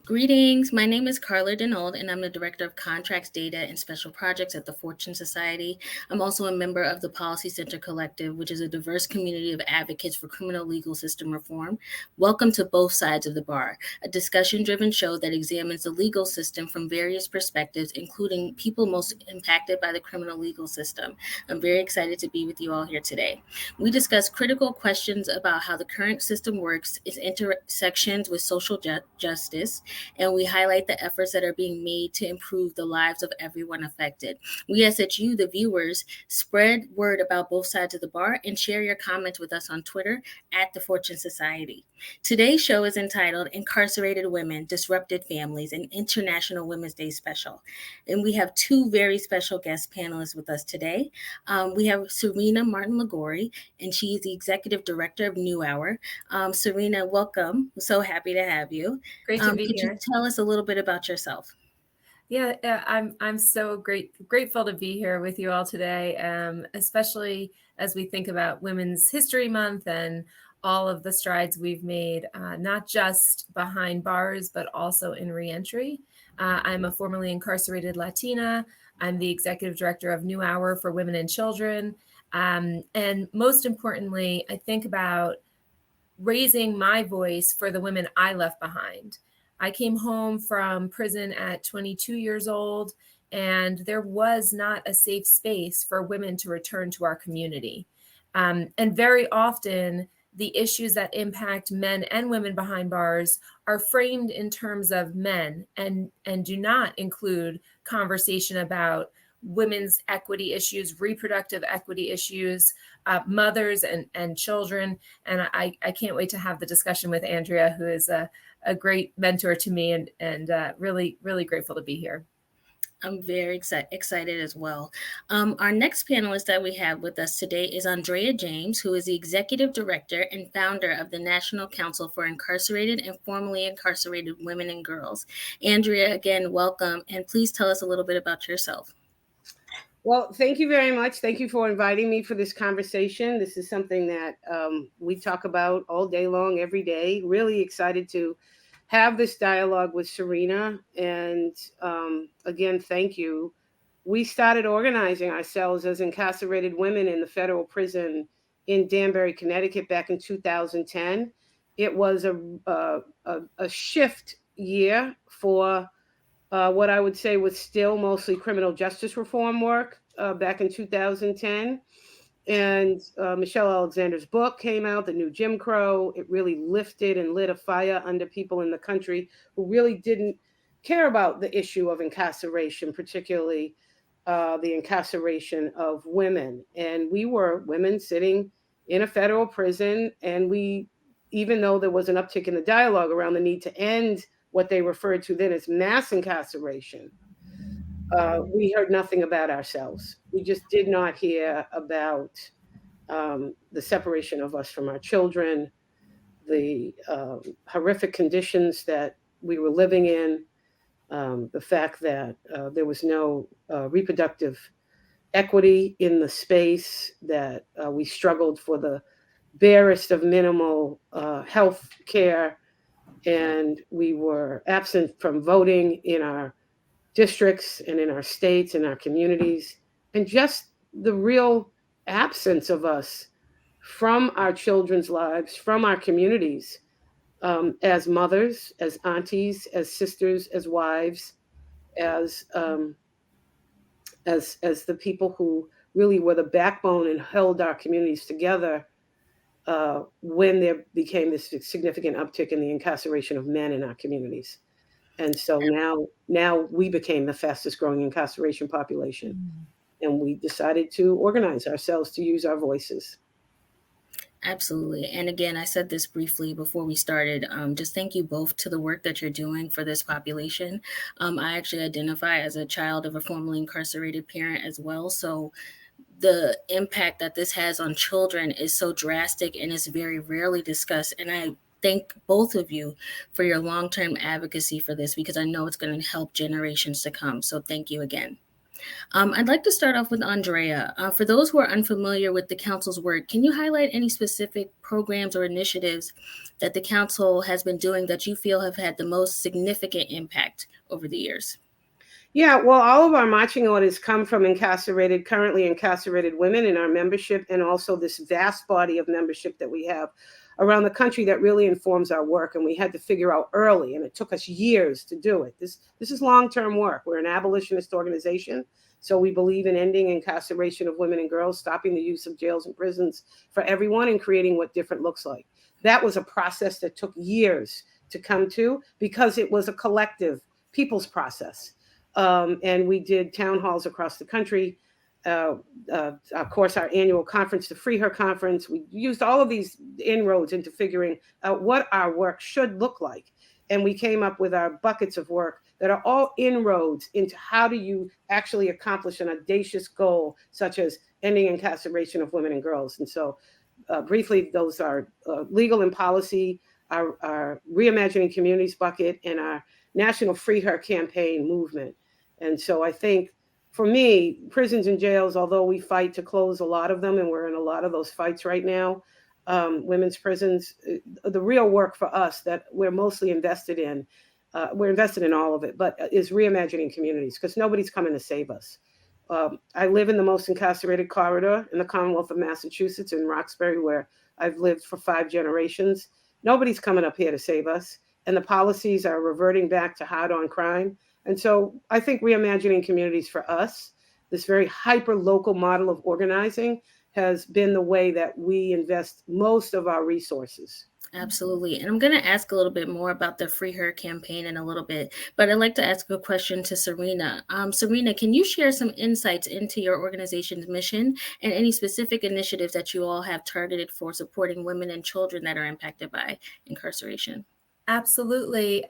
Greetings. My name is Carla Denold, and I'm the Director of Contracts, Data, and Special Projects at the Fortune Society. I'm also a member of the Policy Center Collective, which is a diverse community of advocates for criminal legal system reform. Welcome to Both Sides of the Bar, a discussion-driven show that examines the legal system from various perspectives, including people most impacted by the criminal legal system. I'm very excited to be with you all here today. We discuss critical questions about how the current system works, its intersections with social justice, and we highlight the efforts that are being made to improve the lives of everyone affected. We ask that you, the viewers, spread word about both sides of the bar and share your comments with us on Twitter at the Fortune Society. Today's show is entitled Incarcerated Women, Disrupted Families, an International Women's Day Special. And we have two very special guest panelists with us today. We have Serena Martin-Liguori, and she is the Executive Director of New Hour. Serena, welcome. I'm so happy to have you. Great to be Could you here. tell us a little bit about yourself? Yeah, I'm so grateful to be here with you all today, especially as we think about Women's History Month and all of the strides we've made, not just behind bars, but also in reentry. I'm a formerly incarcerated Latina. I'm the executive director of New Hour for Women and Children. And most importantly, I think about raising my voice for the women I left behind. I came home from prison at 22 years old, and there was not a safe space for women to return to our community. And very often, the issues that impact men and women behind bars are framed in terms of men and do not include conversation about women's equity issues, reproductive equity issues, mothers and children. And I can't wait to have the discussion with Andrea, who is a great mentor to me and really, really grateful to be here. I'm very excited as well. Our next panelist that we have with us today is Andrea James, who is the Executive Director and founder of the National Council for Incarcerated and Formerly Incarcerated Women and Girls. Andrea, again, welcome, and please tell us a little bit about yourself. Well, thank you very much. Thank you for inviting me for this conversation. This is something that we talk about all day long, every day. Really excited to have this dialogue with Serena. And again, thank you. We started organizing ourselves as incarcerated women in the federal prison in Danbury, Connecticut back in 2010. It was a shift year for what I would say was still mostly criminal justice reform work back in 2010. And Michelle Alexander's book came out, The New Jim Crow. It really lifted and lit a fire under people in the country who really didn't care about the issue of incarceration, particularly the incarceration of women. And we were women sitting in a federal prison, and even though there was an uptick in the dialogue around the need to end what they referred to then as mass incarceration, we heard nothing about ourselves. We just did not hear about the separation of us from our children, the horrific conditions that we were living in, the fact that there was no reproductive equity in the space, that we struggled for the barest of minimal health care, and we were absent from voting in our districts and in our states and our communities, and just the real absence of us from our children's lives, from our communities, as mothers, as aunties, as sisters, as wives, as as the people who really were the backbone and held our communities together when there became this significant uptick in the incarceration of men in our communities. And so now we became the fastest growing incarceration population, and we decided to organize ourselves to use our voices. Absolutely. And again, I said this briefly before we started. Just thank you both to the work that you're doing for this population. I actually identify as a child of a formerly incarcerated parent as well. So the impact that this has on children is so drastic and is very rarely discussed. And I thank both of you for your long term advocacy for this because I know it's going to help generations to come. So thank you again. I'd like to start off with Andrea. For those who are unfamiliar with the Council's work, can you highlight any specific programs or initiatives that the Council has been doing that you feel have had the most significant impact over the years? Yeah, well, all of our marching orders come from currently incarcerated women in our membership, and also this vast body of membership that we have around the country that really informs our work. And we had to figure out early, and it took us years to do it. This is long-term work. We're an abolitionist organization, so we believe in ending incarceration of women and girls, stopping the use of jails and prisons for everyone, and creating what different looks like. That was a process that took years to come to because it was a collective people's process. And we did town halls across the country. Of course, our annual conference, the Free Her Conference, we used all of these inroads into figuring out what our work should look like. And we came up with our buckets of work that are all inroads into how do you actually accomplish an audacious goal, such as ending incarceration of women and girls. And so, briefly, those are legal and policy, our reimagining communities bucket, and our national Free Her campaign movement. And so I think for me, prisons and jails, although we fight to close a lot of them, and we're in a lot of those fights right now, women's prisons, the real work for us that we're mostly invested in, we're invested in all of it, but is reimagining communities, because nobody's coming to save us. I live in the most incarcerated corridor in the Commonwealth of Massachusetts, in Roxbury, where I've lived for 5 generations. Nobody's coming up here to save us. And the policies are reverting back to hard on crime. And so I think reimagining communities for us, this very hyper local model of organizing, has been the way that we invest most of our resources. Absolutely. And I'm going to ask a little bit more about the Free Her campaign in a little bit, but I'd like to ask a question to Serena. Serena, can you share some insights into your organization's mission and any specific initiatives that you all have targeted for supporting women and children that are impacted by incarceration? Absolutely.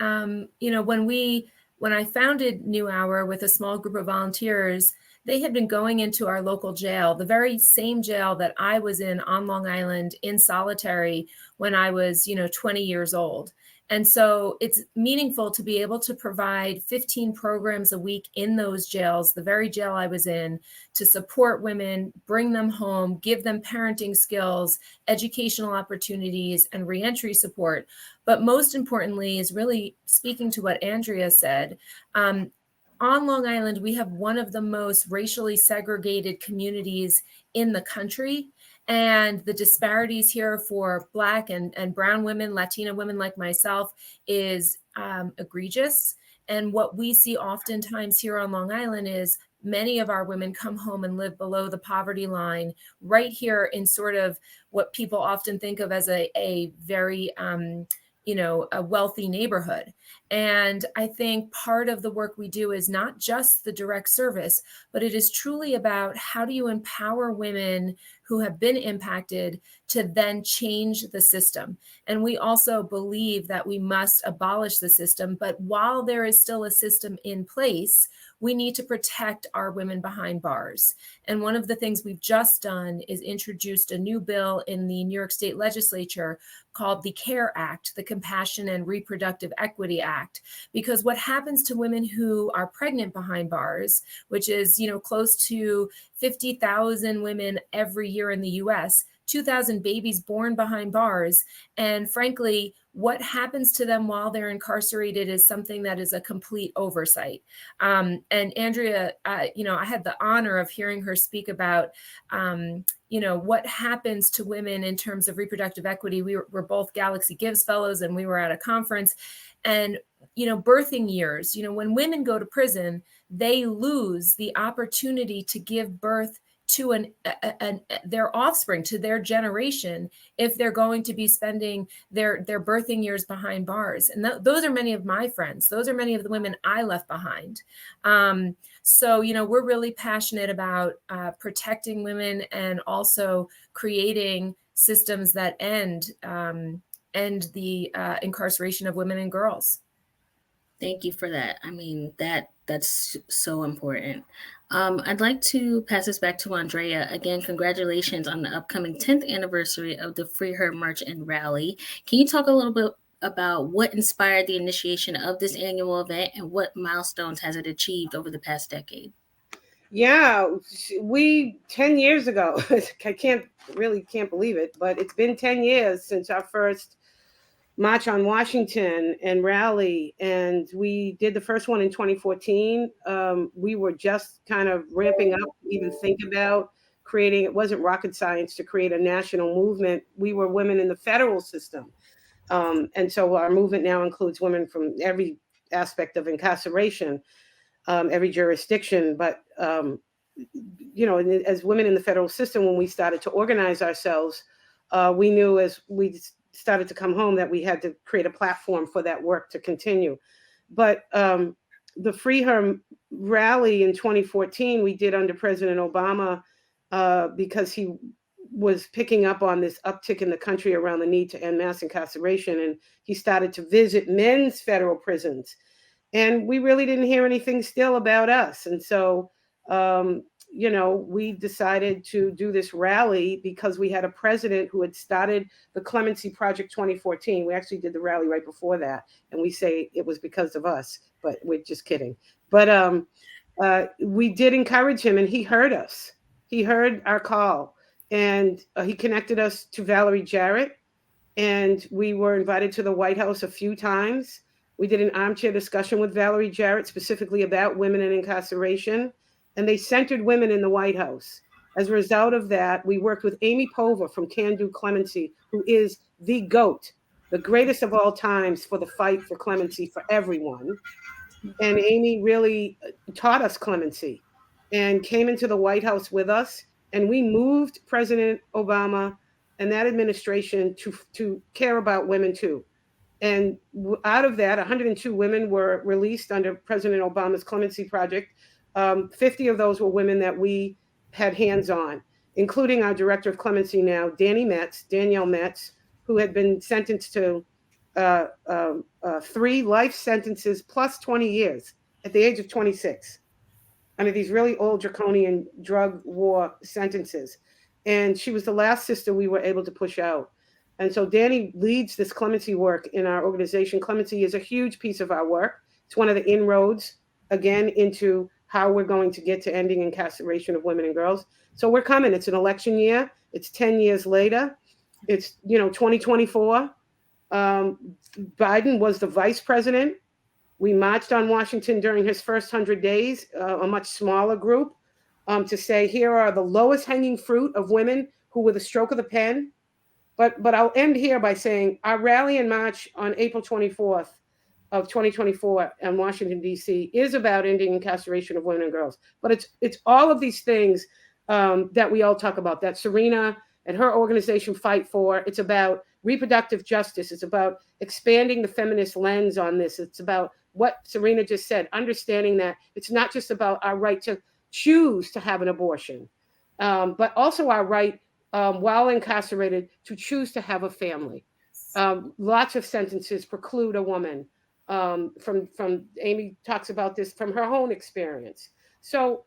When I founded New Hour with a small group of volunteers, they had been going into our local jail, the very same jail that I was in on Long Island in solitary when I was, 20 years old. And so it's meaningful to be able to provide 15 programs a week in those jails, the very jail I was in, to support women, bring them home, give them parenting skills, educational opportunities, and reentry support. But most importantly is really speaking to what Andrea said. On Long Island, we have one of the most racially segregated communities in the country. And the disparities here for Black and brown women, Latina women like myself, is egregious. And what we see oftentimes here on Long Island is many of our women come home and live below the poverty line, right here in sort of what people often think of as a very a wealthy neighborhood. And I think part of the work we do is not just the direct service, but it is truly about how do you empower women who have been impacted to then change the system. And we also believe that we must abolish the system, but while there is still a system in place, we need to protect our women behind bars. And one of the things we've just done is introduced a new bill in the New York State Legislature called the CARE Act, the Compassion and Reproductive Equity Act, because what happens to women who are pregnant behind bars, which is, close to 50,000 women every year in the US, 2,000 babies born behind bars. And frankly, what happens to them while they're incarcerated is something that is a complete oversight. And Andrea, I had the honor of hearing her speak about, what happens to women in terms of reproductive equity. We're both Galaxy Gives Fellows, and we were at a conference. And, birthing years, when women go to prison, they lose the opportunity to give birth to their offspring, to their generation, if they're going to be spending their birthing years behind bars. And those are many of my friends. Those are many of the women I left behind. So, we're really passionate about protecting women and also creating systems that end the incarceration of women and girls. Thank you for that. I mean, that's so important. I'd like to pass this back to Andrea. Again, congratulations on the upcoming 10th anniversary of the Free Her March and Rally. Can you talk a little bit about what inspired the initiation of this annual event and what milestones has it achieved over the past decade? Yeah, we 10 years ago. I can't believe it, but it's been 10 years since our first March on Washington and rally, and we did the first one in 2014. We were just kind of ramping up to even think about creating. It wasn't rocket science to create a national movement. We were women in the federal system, and so our movement now includes women from every aspect of incarceration, every jurisdiction. But as women in the federal system, when we started to organize ourselves, we knew as we started to come home that we had to create a platform for that work to continue. But the Free Her rally in 2014 we did under President Obama, because he was picking up on this uptick in the country around the need to end mass incarceration, and he started to visit men's federal prisons, and we really didn't hear anything still about us. And so, um, we decided to do this rally because we had a president who had started the Clemency Project 2014. We actually did the rally right before that, and we say it was because of us, but we're just kidding. But we did encourage him, and he heard us. He heard our call, and he connected us to Valerie Jarrett, and we were invited to the White House a few times. We did an armchair discussion with Valerie Jarrett specifically about women in incarceration, and they centered women in the White House. As a result of that, we worked with Amy Pover from Can Do Clemency, who is the GOAT, the greatest of all times for the fight for clemency for everyone. And Amy really taught us clemency and came into the White House with us. And we moved President Obama and that administration to care about women too. And out of that, 102 women were released under President Obama's Clemency Project. 50 of those were women that we had hands on, including our director of clemency now, Danielle Metz, who had been sentenced to 3 life sentences plus 20 years at the age of 26 under these really old draconian drug war sentences. And she was the last sister we were able to push out. And so Danny leads this clemency work in our organization. Clemency is a huge piece of our work. It's one of the inroads, again, into how we're going to get to ending incarceration of women and girls. So we're coming. It's an election year. It's 10 years later. It's, 2024. Biden was the vice president. We marched on Washington during his first 100 days, a much smaller group, to say, here are the lowest hanging fruit of women who, with a stroke of the pen. But I'll end here by saying our rally and march on April 24th of 2024 in Washington, D.C. is about ending incarceration of women and girls. But it's all of these things that we all talk about, that Serena and her organization fight for. It's about reproductive justice. It's about expanding the feminist lens on this. It's about what Serena just said, understanding that it's not just about our right to choose to have an abortion, but also our right, while incarcerated, to choose to have a family. Lots of sentences preclude a woman from Amy talks about this from her own experience. So,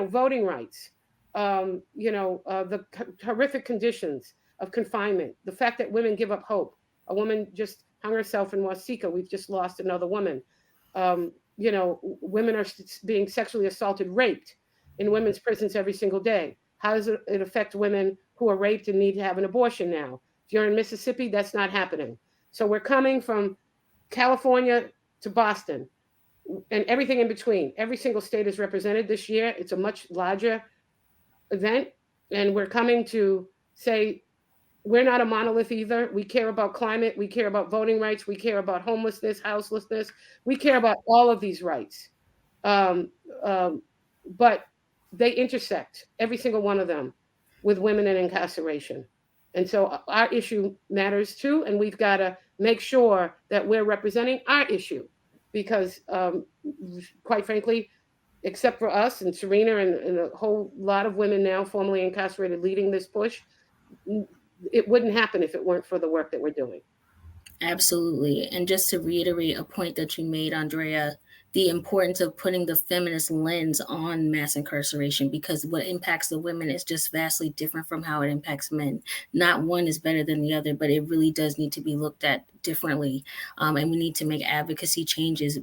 voting rights, the horrific conditions of confinement, the fact that women give up hope. A woman just hung herself in Wasika. We've just lost another woman. Women are being sexually assaulted, raped in women's prisons every single day. How does it affect women who are raped and need to have an abortion now? If you're in Mississippi, that's not happening. So we're coming from California to Boston and everything in between. Every single state is represented this year. It's a much larger event. And we're coming to say, we're not a monolith either. We care about climate. We care about voting rights. We care about homelessness, houselessness. We care about all of these rights. But they intersect, every single one of them, with women in incarceration. And so our issue matters too. And we've got to make sure that we're representing our issue because, quite frankly, except for us and Serena and a whole lot of women now formerly incarcerated leading this push, it wouldn't happen if it weren't for the work that we're doing. Absolutely. And just to reiterate a point that you made, Andrea, the importance of putting the feminist lens on mass incarceration, because what impacts the women is just vastly different from how it impacts men. Not one is better than the other, but it really does need to be looked at differently. And we need to make advocacy changes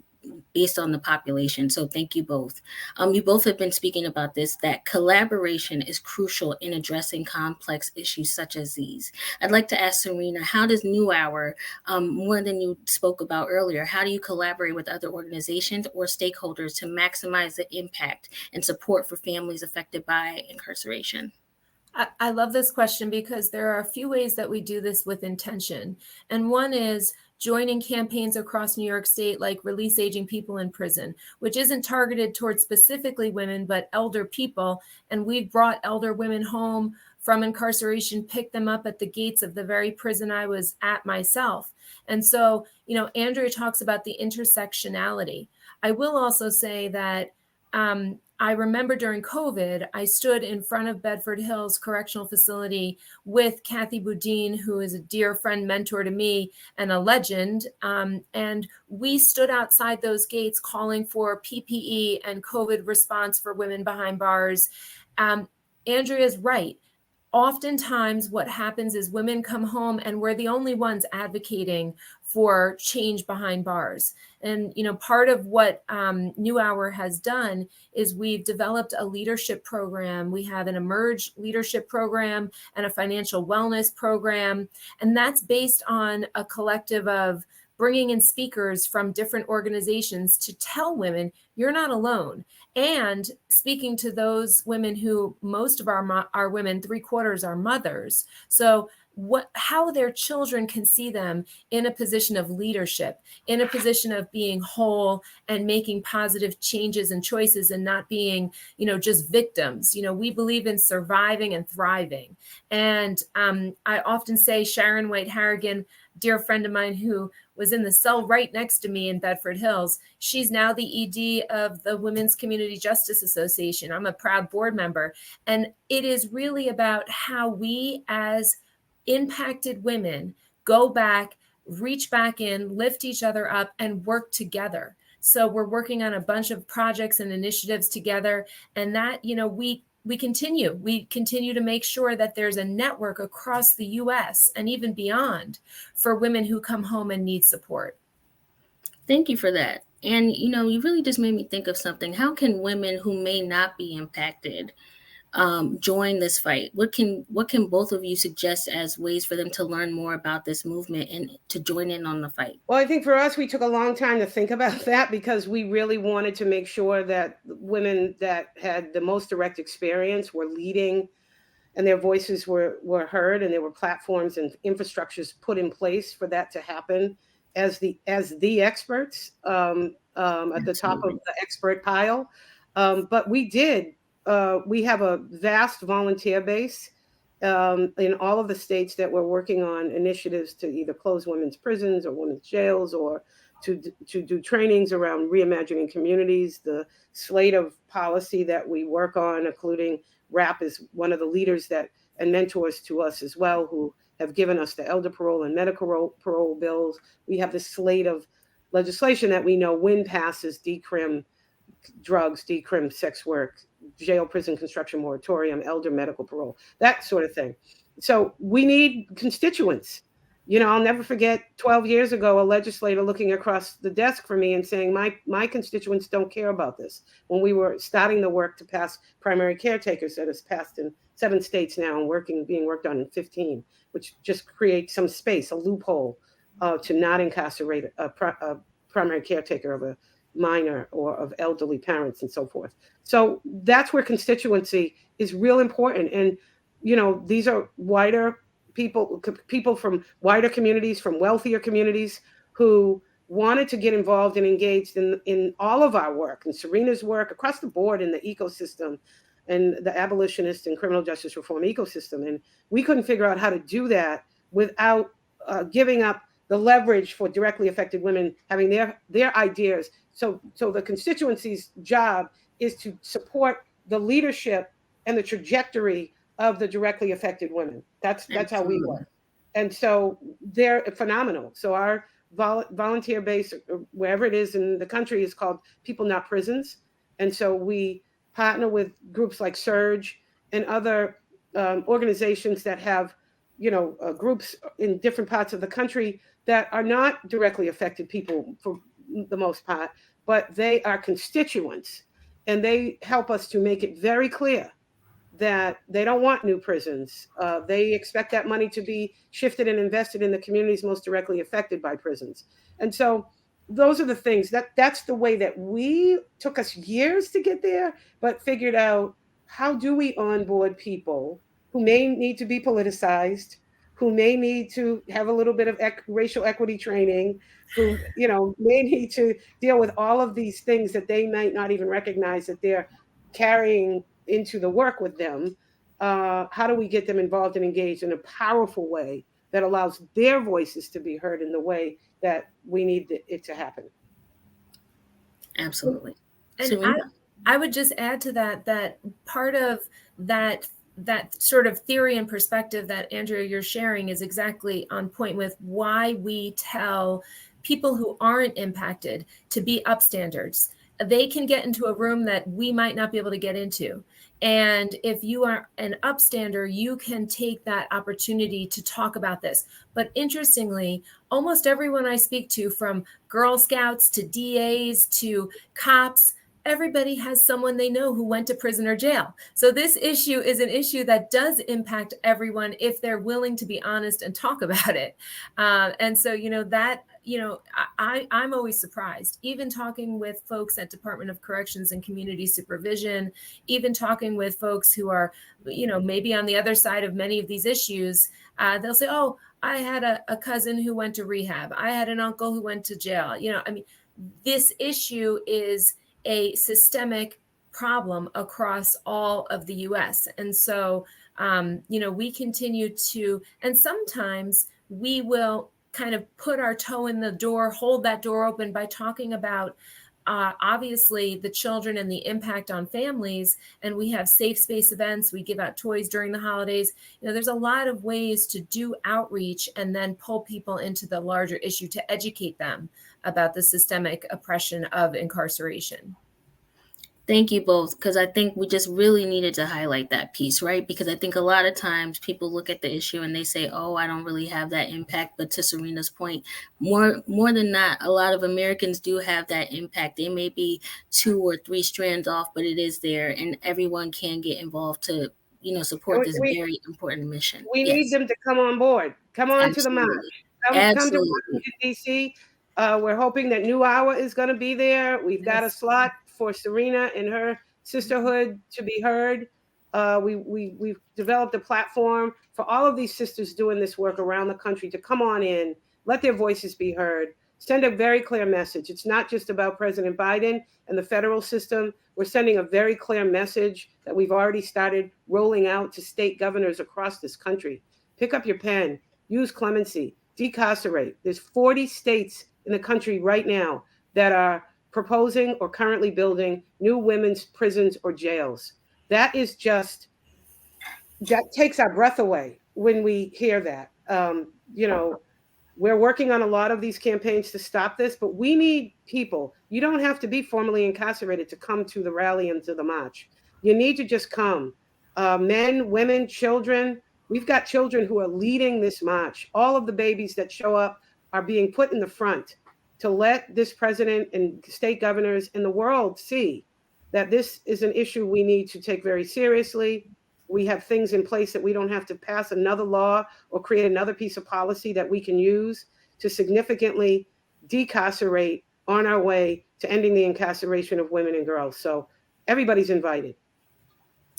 based on the population. So thank you both. You both have been speaking about this, that collaboration is crucial in addressing complex issues such as these. I'd like to ask Serena, how does New Hour, more than you spoke about earlier, how do you collaborate with other organizations or stakeholders to maximize the impact and support for families affected by incarceration? I love this question because there are a few ways that we do this with intention. And one is joining campaigns across New York State, like Release Aging People in Prison, which isn't targeted towards specifically women, but elder people. And we've brought elder women home from incarceration, picked them up at the gates of the very prison I was at myself. And so, Andrea talks about the intersectionality. I will also say that I remember during COVID, I stood in front of Bedford Hills Correctional Facility with Kathy Boudin, who is a dear friend, mentor to me, and a legend. And we stood outside those gates calling for PPE and COVID response for women behind bars. Andrea's right. Oftentimes what happens is women come home and we're the only ones advocating for change behind bars. And, part of what New Hour has done is we've developed a leadership program. We have an Emerge leadership program and a financial wellness program. And that's based on a collective of bringing in speakers from different organizations to tell women, you're not alone. And speaking to those women who most of our women, 3/4 are mothers. So how their children can see them in a position of leadership, in a position of being whole and making positive changes and choices and not being, just victims. We believe in surviving and thriving. And I often say Sharon White Harrigan, dear friend of mine who was in the cell right next to me in Bedford Hills. She's now the ED of the Women's Community Justice Association. I'm a proud board member. And it is really about how we as impacted women go back, reach back in, lift each other up, and work together. So we're working on a bunch of projects and initiatives together. And that, we continue to make sure that there's a network across the US and even beyond for women who come home and need support. Thank you for that. And, you really just made me think of something. How can women who may not be impacted join this fight? What can both of you suggest as ways for them to learn more about this movement and to join in on the fight? Well, I think for us, we took a long time to think about that because we really wanted to make sure that women that had the most direct experience were leading and their voices were heard, and there were platforms and infrastructures put in place for that to happen as the experts at the top of the expert pile. But we did. We have a vast volunteer base in all of the states that we're working on initiatives to either close women's prisons or women's jails or to do trainings around reimagining communities. The slate of policy that we work on, including RAP, is one of the leaders and mentors to us as well, who have given us the elder parole and medical parole bills. We have this slate of legislation that we know when passes, decrim drugs, decrim sex work, jail prison construction moratorium, elder medical parole, that sort of thing. So we need constituents. I'll never forget 12 years ago, a legislator looking across the desk from me and saying, my constituents don't care about this. When we were starting the work to pass primary caretakers that is passed in 7 states now and being worked on in 15, which just creates some space, a loophole to not incarcerate a primary caretaker of a minor or of elderly parents and so forth. So that's where constituency is real important. And, these are wider people from wider communities, from wealthier communities who wanted to get involved and engaged in all of our work and Serena's work across the board in the ecosystem and the abolitionist and criminal justice reform ecosystem. And we couldn't figure out how to do that without giving up the leverage for directly affected women having their ideas. So the constituency's job is to support the leadership and the trajectory of the directly affected women. That's how we work. And so they're phenomenal. So our volunteer base, wherever it is in the country, is called People Not Prisons. And so we partner with groups like Surge and other organizations that have, groups in different parts of the country that are not directly affected people for the most part, but they are constituents, and they help us to make it very clear that they don't want new prisons. They expect that money to be shifted and invested in the communities most directly affected by prisons. And so those are the things that's the way that we took us years to get there, but figured out, how do we onboard people who may need to be politicized, who may need to have a little bit of racial equity training, who may need to deal with all of these things that they might not even recognize that they're carrying into the work with them. How do we get them involved and engaged in a powerful way that allows their voices to be heard in the way that we need it to happen? Absolutely. And Serena? I would just add to that part of that sort of theory and perspective that, Andrea, you're sharing is exactly on point with why we tell people who aren't impacted to be upstanders. They can get into a room that we might not be able to get into. And if you are an upstander, you can take that opportunity to talk about this. But interestingly, almost everyone I speak to, from Girl Scouts to DAs to cops, everybody has someone they know who went to prison or jail. So this issue is an issue that does impact everyone if they're willing to be honest and talk about it. And so, I'm always surprised, even talking with folks at Department of Corrections and Community Supervision, even talking with folks who are, maybe on the other side of many of these issues, they'll say, oh, I had a cousin who went to rehab. I had an uncle who went to jail. This issue is a systemic problem across all of the US. And so, we continue to, and sometimes we will kind of put our toe in the door, hold that door open by talking about obviously the children and the impact on families. And we have safe space events. We give out toys during the holidays. There's a lot of ways to do outreach and then pull people into the larger issue to educate them about the systemic oppression of incarceration. Thank you both, because I think we just really needed to highlight that piece, right? Because I think a lot of times people look at the issue and they say, oh, I don't really have that impact. But to Serena's point, more than not, a lot of Americans do have that impact. They may be 2 or 3 strands off, but it is there, and everyone can get involved to, support this very important mission. We need them to come on board. Come on to the march. Come to Washington, D.C. We're hoping that New Hour is going to be there. We've got a slot for Serena and her sisterhood to be heard. We've developed a platform for all of these sisters doing this work around the country to come on in, let their voices be heard, send a very clear message. It's not just about President Biden and the federal system. We're sending a very clear message that we've already started rolling out to state governors across this country. Pick up your pen, use clemency, decarcerate. There's 40 states in the country right now that are proposing or currently building new women's prisons or jails. That takes our breath away when we hear that. We're working on a lot of these campaigns to stop this, but we need people. You don't have to be formally incarcerated to come to the rally and to the march. You need to just come. Men, women, children. We've got children who are leading this march. All of the babies that show up are being put in the front to let this president and state governors and the world see that this is an issue we need to take very seriously. We have things in place that we don't have to pass another law or create another piece of policy that we can use to significantly decarcerate on our way to ending the incarceration of women and girls. So everybody's invited.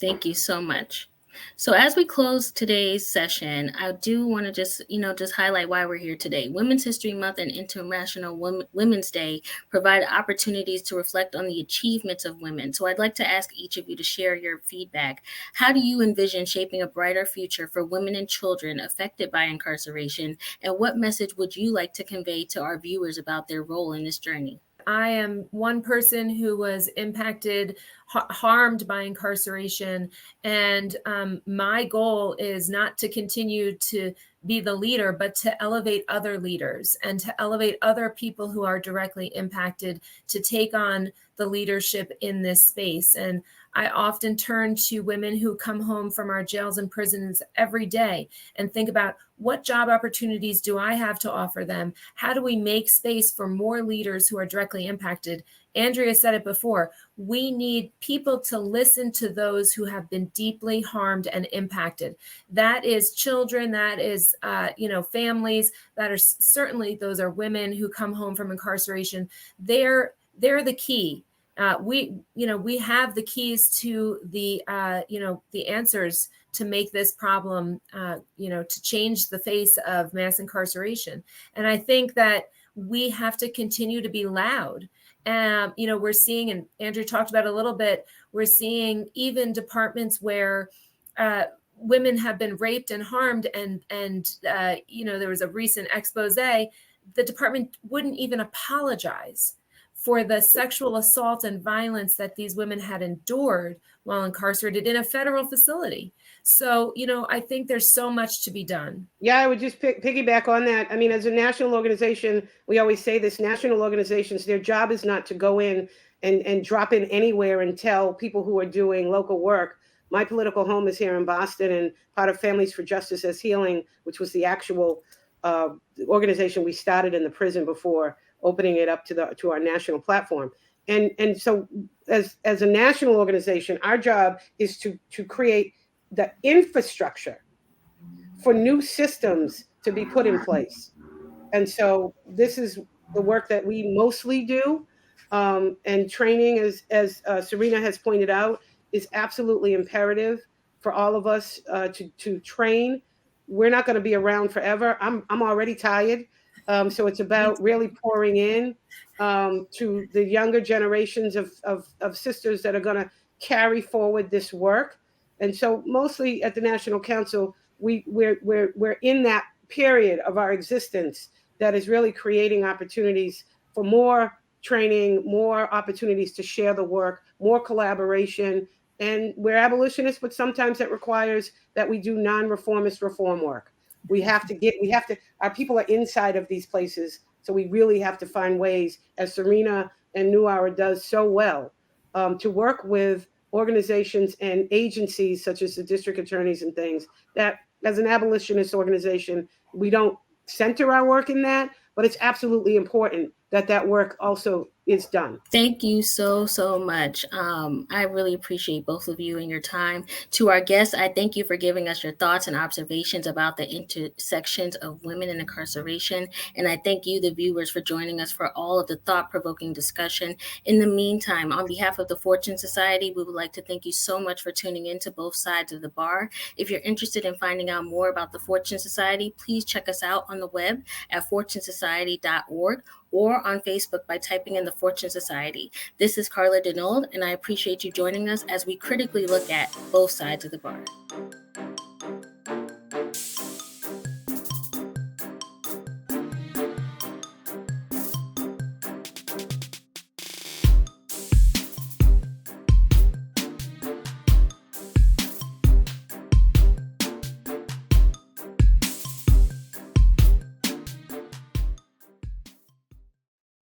Thank you so much. So as we close today's session, I do want to just highlight why we're here today. Women's History Month and International Women's Day provide opportunities to reflect on the achievements of women. So I'd like to ask each of you to share your feedback. How do you envision shaping a brighter future for women and children affected by incarceration? And what message would you like to convey to our viewers about their role in this journey? I am one person who was impacted, harmed by incarceration. And my goal is not to continue to be the leader, but to elevate other leaders and to elevate other people who are directly impacted to take on the leadership in this space. And I often turn to women who come home from our jails and prisons every day and think about, what job opportunities do I have to offer them? How do we make space for more leaders who are directly impacted? Andrea said it before, we need people to listen to those who have been deeply harmed and impacted. That is children, that is, families, that are certainly, those are women who come home from incarceration. They're the key. We have the keys to the answers to make this problem, to change the face of mass incarceration. And I think that we have to continue to be loud. We're seeing, and Andrew talked about a little bit, we're seeing even departments where women have been raped and harmed, and there was a recent expose. The department wouldn't even apologize for the sexual assault and violence that these women had endured while incarcerated in a federal facility. So, I think there's so much to be done. Yeah, I would just piggyback on that. I mean, as a national organization, we always say this, national organizations, their job is not to go in and drop in anywhere and tell people who are doing local work. My political home is here in Boston, and part of Families for Justice as Healing, which was the actual organization we started in the prison before opening it up to our national platform. And so as a national organization, our job is to create the infrastructure for new systems to be put in place. And so this is the work that we mostly do. And training, as Serena has pointed out, is absolutely imperative for all of us to train. We're not going to be around forever. I'm already tired. So it's about really pouring in to the younger generations of sisters that are going to carry forward this work. And so mostly at the National Council, we're in that period of our existence that is really creating opportunities for more training, more opportunities to share the work, more collaboration. And we're abolitionists, but sometimes that requires that we do non-reformist reform work. Our people are inside of these places. So we really have to find ways, as Serena and New Hour does so well, to work with organizations and agencies such as the district attorneys and things that, as an abolitionist organization, we don't center our work in that, but it's absolutely important that that work also is done. Thank you so, so much. I really appreciate both of you and your time. To our guests, I thank you for giving us your thoughts and observations about the intersections of women in incarceration. And I thank you, the viewers, for joining us for all of the thought-provoking discussion. In the meantime, on behalf of the Fortune Society, we would like to thank you so much for tuning in to Both Sides of the Bar. If you're interested in finding out more about the Fortune Society, please check us out on the web at fortunesociety.org or on Facebook by typing in the Fortune Society. This is Carla Denold, and I appreciate you joining us as we critically look at both sides of the bar.